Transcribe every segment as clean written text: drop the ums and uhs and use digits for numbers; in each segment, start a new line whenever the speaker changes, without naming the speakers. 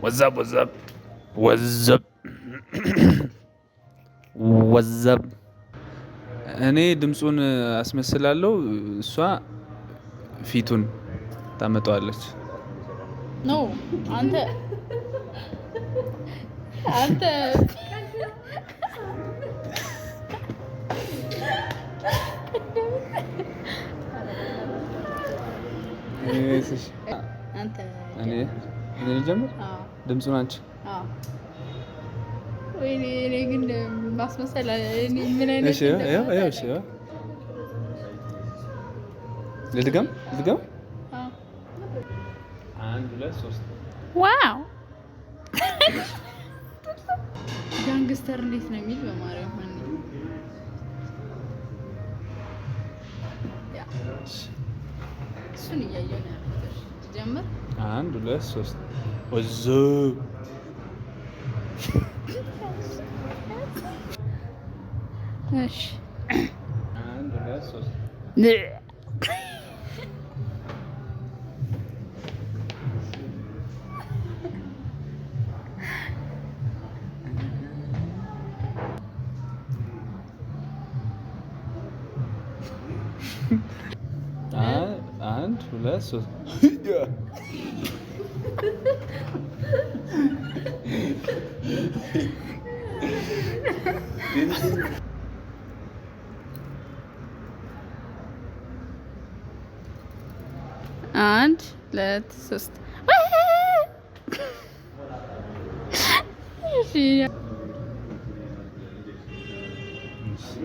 ወዛብ ወዛብ ወዛብ ወዛብ እኔ ድምጹን አስመስላለሁ እሷ ፊቱን ታመጣዋለች
ኖ አንተ
እኔ ልጀምር ድምጹን አንቺ
ወይኔ እኔ ግን ማስመሰል ምን አይነት
እሺ እሺ ልድገም 1 2 3
ዋው ጋንግስተር እንዴት ነው የሚል በማርያም ማን ያ እሱን እያየሁ ነው ያልኩሽ ጀምር
1 2 3 ወዞ
እሺ
1 2 3 1 2 3
1 2 3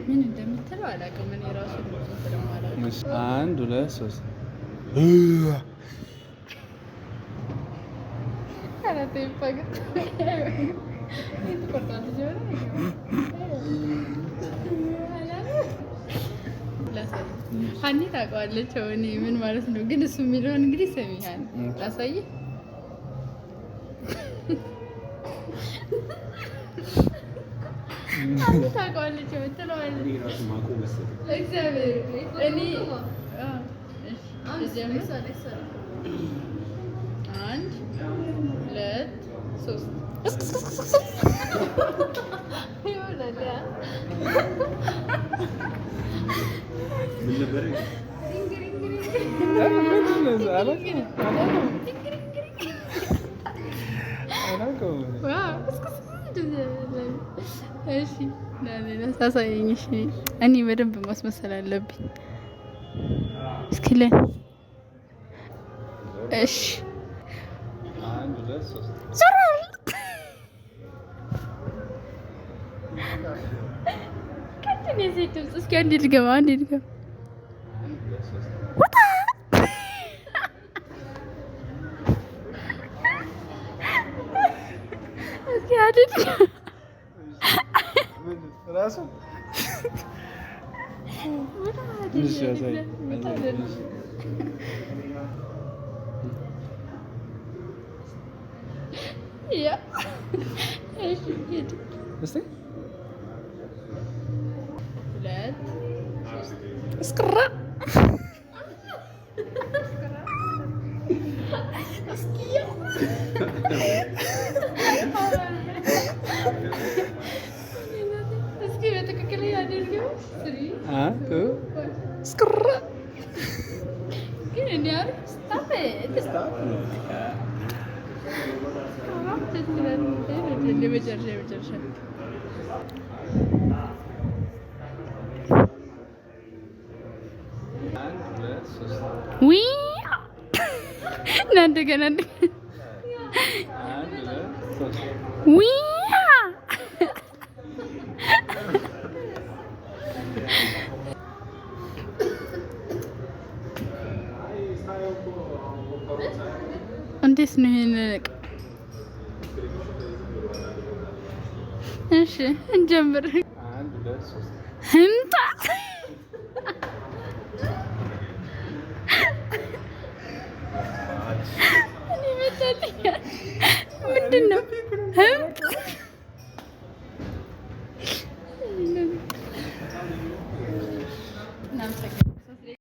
ምን እንደምትለው አላውቅም። እኔ ራሱ ስለማላውቅ
1 2 3
አራቴ ይፈገጥ ሀኒ ታውቀዋለች። እኔ ምን ማለት ነው ግን እሱ የሚለውን እንግዲህ ሰሚሃን ላሳይህ ታውቀዋለች የምትለዋለች እግዚአብሔር እኔ አንድ ሁለት ሶስት ሳሳየኝ እኔ በደንብ ማስመሰል አለብኝ። እስኪ ላይ እሺ እስኪ አንዴ ልገባ እስኪ አድርግ
ራሱ
ያ እሺ
እስቲ
ሁለት
እስክራ
እስኪ በትክክል ያደርገው
እስክራ
ግን እንዲህ አሪፍ ስታፍ የመጨረሻ ውይ እንደገና ውይ እንዴት ነው ይሄን? እሺ እንጀምር። ህምጣ እኔ መጣልኝ። ምንድን ነው ህምጣ? እናመሰግናለን።